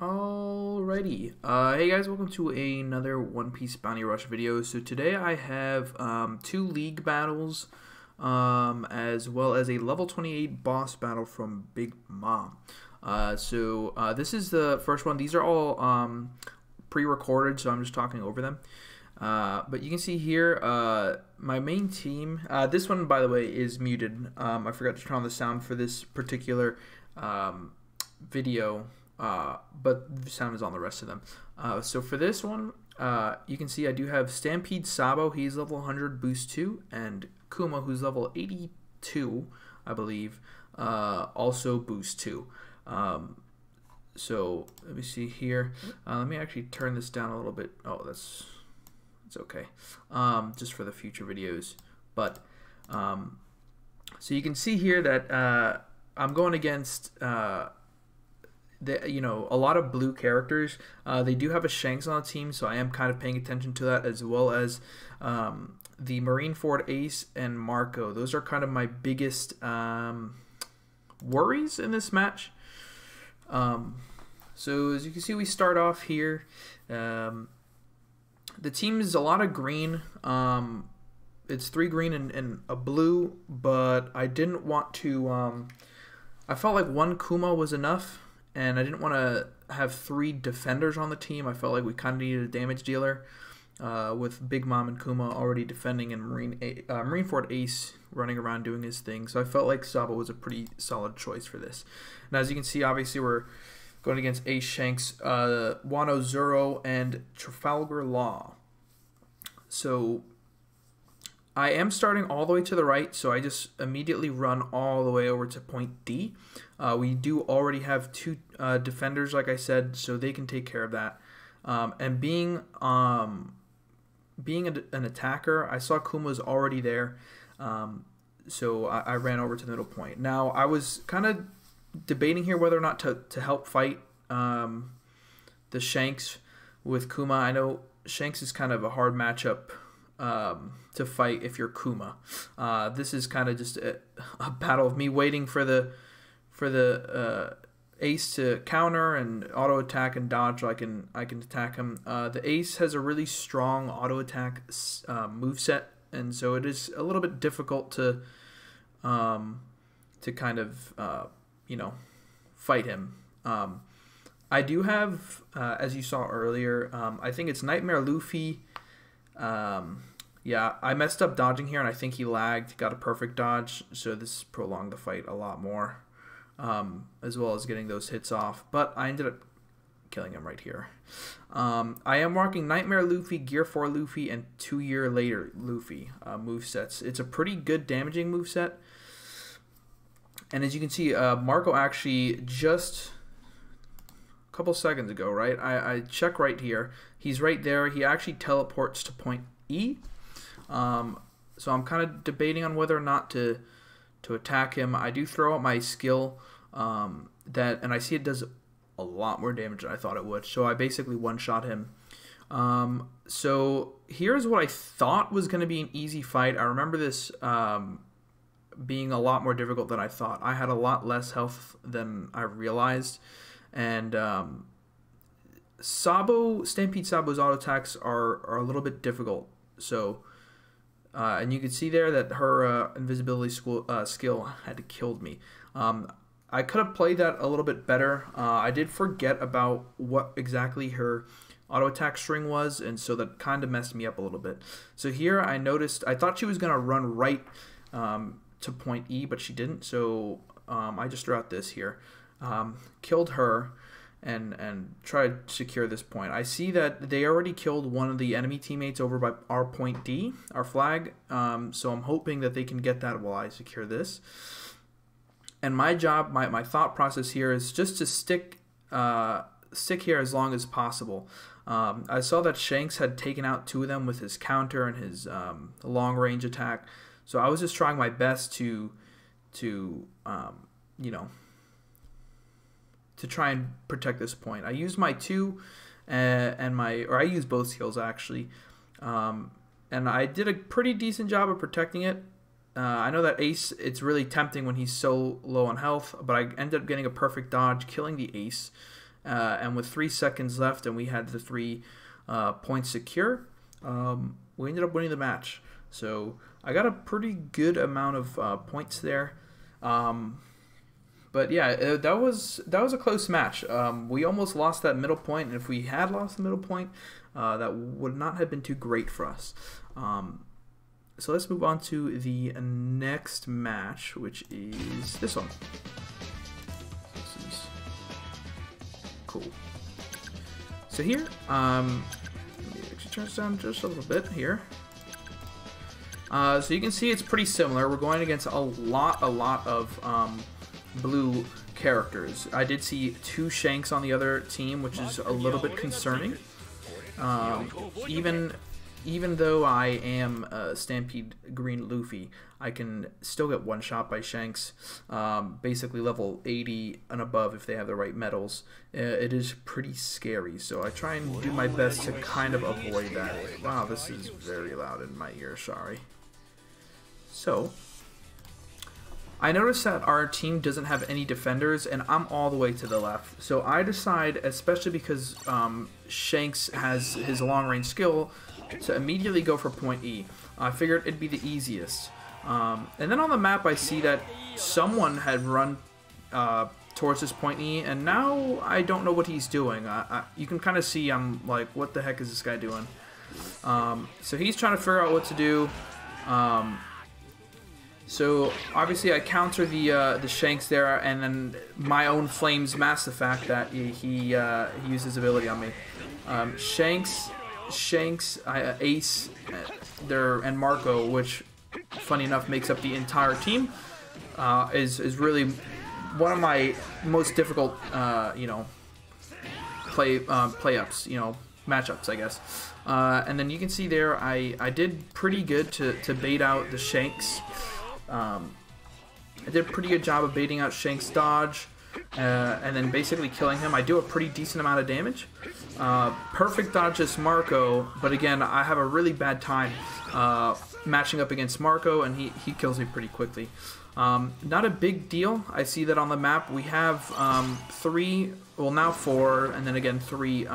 Alrighty. Hey guys, welcome to another One Piece Bounty Rush video. So today I have two league battles, as well as a level 28 boss battle from Big Mom. This is the first one. These are all pre-recorded, so I'm just talking over them. But you can see here, my main team. This one, by the way, is muted. I forgot to turn on the sound for this particular video. But the sound is on the rest of them. So for this one, you can see I do have Stampede Sabo, he's level 100, boost 2, and Kuma, who's level 82, I believe, also boost 2. So let me see here. Let me actually turn this down a little bit. Oh, it's okay. Just for the future videos. But so you can see here that I'm going against a lot of blue characters. They do have a Shanks on the team, so I am kind of paying attention to that, as well as the Marineford Ace and Marco. Those are kind of my biggest worries in this match. So as you can see, we start off here. The team is a lot of green. It's 3 green and a blue, but I didn't want to. I felt like 1 Kuma was enough, and I didn't want to have 3 defenders on the team. I felt like we kind of needed a damage dealer, with Big Mom and Kuma already defending, and Marineford Ace running around doing his thing. So I felt like Sabo was a pretty solid choice for this. And as you can see, obviously we're going against Ace, Shanks, Wano Zoro, and Trafalgar Law. So I am starting all the way to the right, so I just immediately run all the way over to point D. We do already have 2 defenders, like I said, so they can take care of that. And being an attacker, I saw Kuma's already there, so I ran over to the middle point. Now, I was kind of debating here whether or not to help fight the Shanks with Kuma. I know Shanks is kind of a hard matchup to fight if you're Kuma. This is kind of just a battle of me waiting for the Ace to counter and auto attack and dodge so I can attack him. The Ace has a really strong auto attack moveset, and so it is a little bit difficult to kind of fight him. I do have, as you saw earlier, I think it's Nightmare Luffy. Yeah, I messed up dodging here, and I think he lagged, got a perfect dodge, so this prolonged the fight a lot more, as well as getting those hits off, but I ended up killing him right here. I am marking Nightmare Luffy, Gear 4 Luffy, and 2 Year Later Luffy movesets. It's a pretty good damaging moveset, and as you can see, Marco actually just a couple seconds ago, right? I check right here. He's right there. He actually teleports to point E. So I'm kind of debating on whether or not to attack him. I do throw out my skill, and I see it does a lot more damage than I thought it would. So I basically one-shot him. So here's what I thought was going to be an easy fight. I remember this being a lot more difficult than I thought. I had a lot less health than I realized, and Stampede Sabo's auto attacks are a little bit difficult. So, and you can see there that her invisibility skill had killed me. I could have played that a little bit better. I did forget about what exactly her auto attack string was, and so that kind of messed me up a little bit. So here I noticed, I thought she was going to run right to point E, but she didn't. So I just threw out this here. Killed her and try to secure this point. I see that they already killed one of the enemy teammates over by our point D, our flag, so I'm hoping that they can get that while I secure this. And my job, my thought process here is just to stick here as long as possible. I saw that Shanks had taken out 2 of them with his counter and his long range attack, so I was just trying my best to try and protect this point. I used my 2 I used both skills actually, and I did a pretty decent job of protecting it. I know that Ace, it's really tempting when he's so low on health, but I ended up getting a perfect dodge, killing the Ace, and with 3 seconds left, and we had the 3 points secure, we ended up winning the match. So I got a pretty good amount of points there. But yeah, that was a close match. We almost lost that middle point, and if we had lost the middle point, that would not have been too great for us. So let's move on to the next match, which is this one. This is cool. So here, let me actually turn this down just a little bit here. So you can see it's pretty similar. We're going against a lot of blue characters. I did see 2 Shanks on the other team, which is a little bit concerning. Even though I am Stampede Green Luffy, I can still get one-shot by Shanks, basically level 80 and above if they have the right medals. It is pretty scary, so I try and do my best to kind of avoid that. Wow, this is very loud in my ear, sorry. So, I noticed that our team doesn't have any defenders, and I'm all the way to the left. So I decide, especially because Shanks has his long-range skill, to immediately go for point E. I figured it'd be the easiest. And then on the map I see that someone had run towards this point E, and now I don't know what he's doing. You can kind of see I'm like, what the heck is this guy doing? So he's trying to figure out what to do. So obviously I counter the Shanks there, and then my own flames mask the fact that he used his ability on me. Shanks, Ace, and Marco, which, funny enough, makes up the entire team, is really one of my most difficult, play-ups, matchups, I guess. And then you can see there, I did pretty good to bait out the Shanks. I did a pretty good job of baiting out Shanks' dodge, and then basically killing him. I do a pretty decent amount of damage. Perfect dodges Marco, but again, I have a really bad time matching up against Marco, and he kills me pretty quickly. Not a big deal. I see that on the map we have 3, well now 4, and then again 3,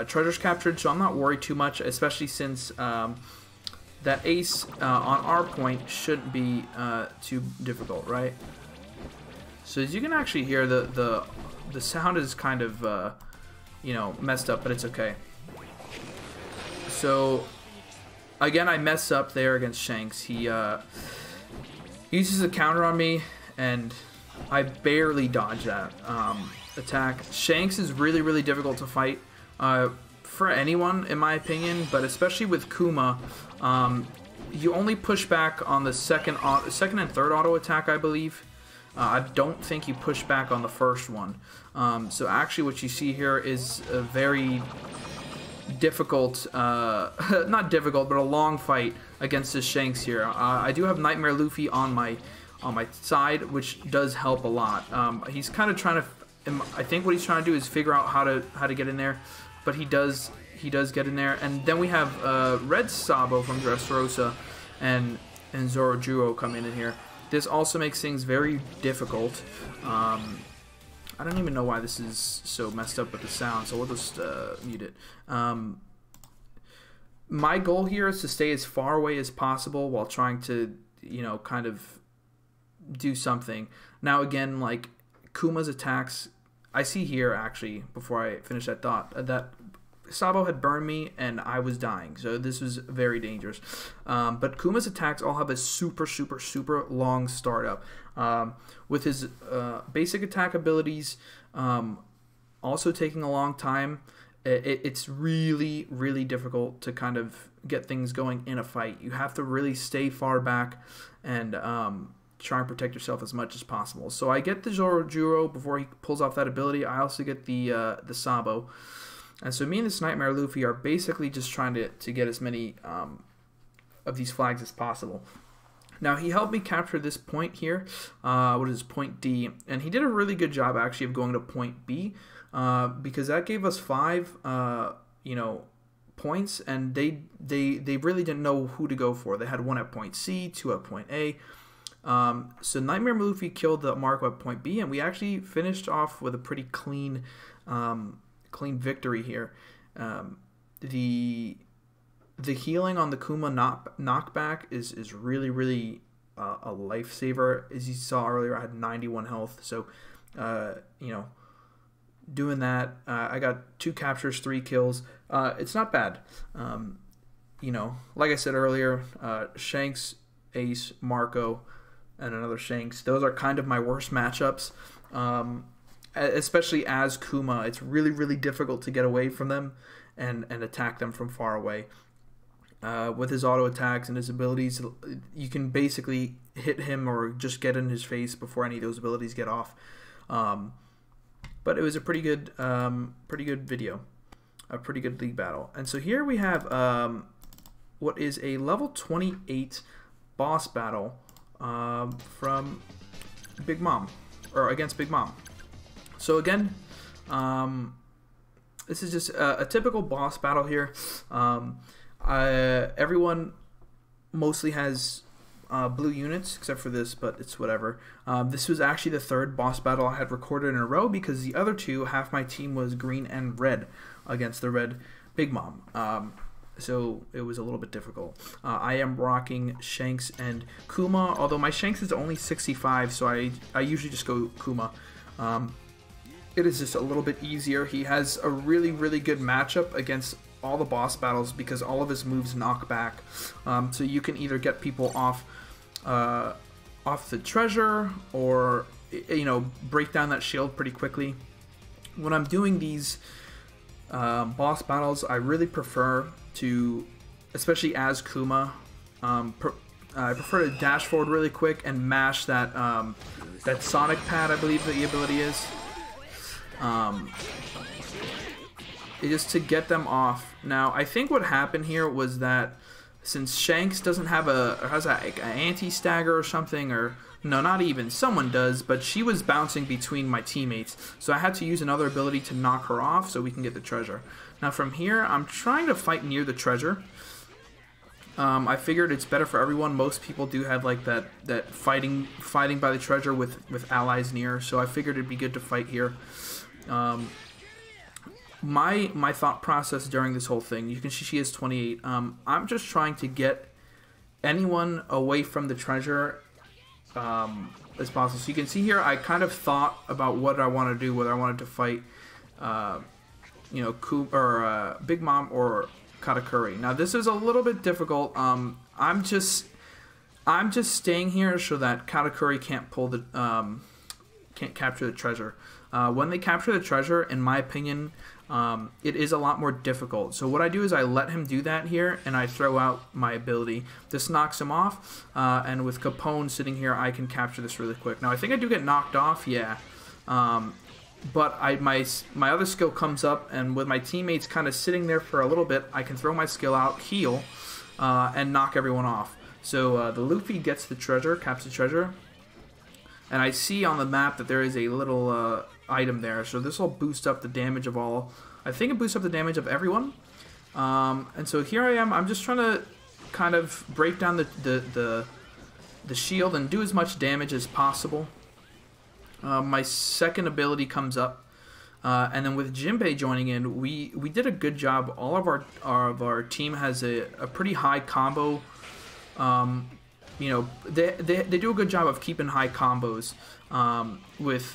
treasures captured, so I'm not worried too much, especially since that Ace on our point shouldn't be too difficult, right? So as you can actually hear, the sound is kind of messed up, but it's okay. So again, I mess up there against Shanks. He uses a counter on me, and I barely dodge that attack. Shanks is really, really difficult to fight for anyone, in my opinion, but especially with Kuma. You only push back on the second and third auto attack, I believe. I don't think you push back on the first one. So actually what you see here is a very difficult, not difficult, but a long fight against this Shanks here. I do have Nightmare Luffy on my side, which does help a lot. He's kind of trying to, I think what he's trying to do is figure out how to get in there, but he does get in there. And then we have Red Sabo from Dressrosa and Zorojuro come in here. This also makes things very difficult. I don't even know why this is so messed up with the sound, so we'll just mute it. My goal here is to stay as far away as possible while trying to, kind of do something. Now again, like Kuma's attacks, I see here actually, before I finish that thought, that Sabo had burned me and I was dying, so this was very dangerous. But Kuma's attacks all have a super, super, super long startup. With his basic attack abilities also taking a long time, it's really, really difficult to kind of get things going in a fight. You have to really stay far back and try and protect yourself as much as possible. So I get the Zorojuro before he pulls off that ability. I also get the Sabo. And so me and this Nightmare Luffy are basically just trying to get as many of these flags as possible. Now, he helped me capture this point here, what is point D, and he did a really good job actually of going to point B, because that gave us 5, points, and they really didn't know who to go for. They had 1 at point C, 2 at point A. So Nightmare Luffy killed the Marco at point B, and we actually finished off with a pretty clean victory here. The healing on the Kuma knockback is really, really a lifesaver. As you saw earlier, I had 91 health, so you know, doing that, I got 2 captures, 3 kills. It's not bad. You know, like I said earlier, Shanks, Ace, Marco, and another Shanks. Those are kind of my worst matchups, especially as Kuma. It's really, really difficult to get away from them and attack them from far away. With his auto attacks and his abilities, you can basically hit him or just get in his face before any of those abilities get off. But it was a pretty good video, a pretty good league battle. And so here we have what is a level 28 boss battle from Big Mom, or against Big Mom. So again, this is just a typical boss battle here. Everyone mostly has blue units except for this, but it's whatever. This was actually the 3rd boss battle I had recorded in a row, because the other 2, half my team was green and red against the red Big Mom. So it was a little bit difficult. I am rocking Shanks and Kuma, although my Shanks is only 65, so I usually just go Kuma. It is just a little bit easier. He has a really, really good matchup against all the boss battles because all of his moves knock back. So you can either get people off the treasure, or, you know, break down that shield pretty quickly. When I'm doing these boss battles, I really prefer to, especially as Kuma, I prefer to dash forward really quick and mash that that Sonic Pad, I believe the ability is. It is to get them off. Now, I think what happened here was that since Shanks doesn't have has an anti-stagger or something, or no, not even, someone does, but she was bouncing between my teammates, so I had to use another ability to knock her off so we can get the treasure. Now from here, I'm trying to fight near the treasure. I figured it's better for everyone. Most people do have like that fighting by the treasure with allies near, so I figured it'd be good to fight here. My thought process during this whole thing, you can see she is 28. I'm just trying to get anyone away from the treasure as possible. So you can see here, I kind of thought about what I want to do, whether I wanted to fight, you know, Big Mom or Katakuri. Now this is a little bit difficult. I'm just staying here so that Katakuri can't pull the can't capture the treasure. When they capture the treasure, in my opinion, it is a lot more difficult. So what I do is I let him do that here, and I throw out my ability. This knocks him off, and with Capone sitting here, I can capture this really quick. Now I think I do get knocked off, yeah. But my other skill comes up, and with my teammates kind of sitting there for a little bit, I can throw my skill out, heal, and knock everyone off. So the Luffy gets the treasure, captures the treasure, and I see on the map that there is a little item there. So this will boost up the damage of all. I think it boosts up the damage of everyone. And so here I am. I'm just trying to kind of break down the shield and do as much damage as possible. My second ability comes up, and then with Jinbei joining in, we did a good job. All of our team has a pretty high combo. You know, they do a good job of keeping high combos with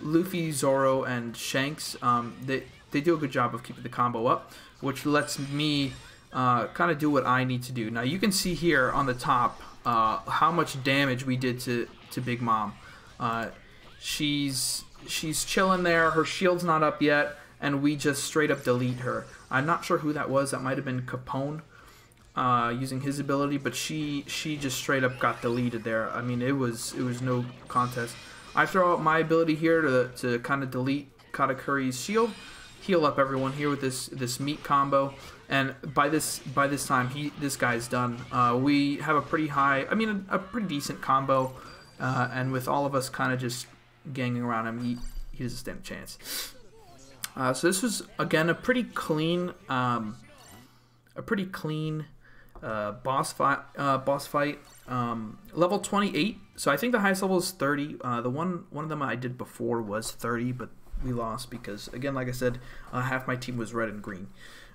Luffy, Zoro, and Shanks. They do a good job of keeping the combo up, which lets me kind of do what I need to do. Now you can see here on the top how much damage we did to Big Mom. She's chilling there. Her shield's not up yet, and we just straight up delete her. I'm not sure who that was. That might have been Capone using his ability, but she just straight up got deleted there. I mean, it was no contest. I throw out my ability here to kind of delete Katakuri's shield, heal up everyone here with this meat combo, and by this time this guy's done. We have a pretty high, I mean a pretty decent combo, and with all of us kind of just ganging around him, he doesn't stand a chance. So this was again a pretty clean boss fight. Level 28. So I think the highest level is 30. The one of them I did before was 30, but we lost because, again, like I said, half my team was red and green.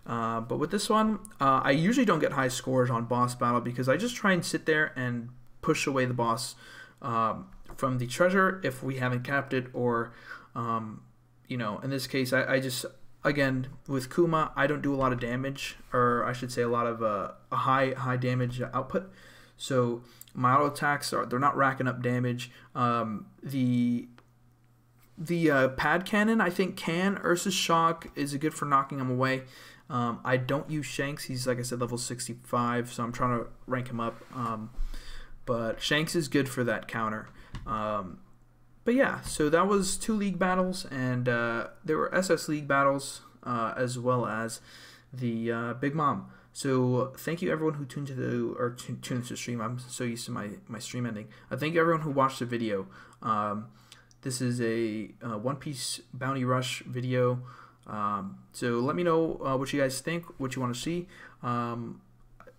But with this one, I usually don't get high scores on boss battle because I just try and sit there and push away the boss from the treasure if we haven't capped it, or you know, in this case, I just, again, with Kuma, I don't do a lot of damage, or I should say a lot of a high damage output. So my auto attacks they're not racking up damage. The pad cannon, I think, Ursa's Shock is good for knocking him away. I don't use Shanks. He's, like I said, level 65, so I'm trying to rank him up. But Shanks is good for that counter. But yeah, so that was 2 league battles, and there were SS league battles as well as the Big Mom. So thank you everyone who tuned into the stream. I'm so used to my stream ending. Thank you everyone who watched the video. This is a One Piece Bounty Rush video. So let me know what you guys think, what you want to see.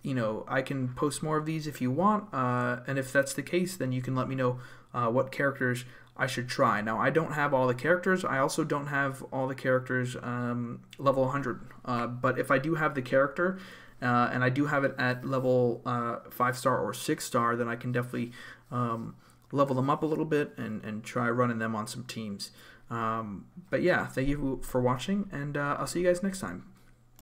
You know, I can post more of these if you want, and if that's the case, then you can let me know what characters I should try. Now, I don't have all the characters. I also don't have all the characters level 100. But if I do have the character, and I do have it at level 5-star or 6-star, then I can definitely level them up a little bit and try running them on some teams. But yeah, thank you for watching, and I'll see you guys next time.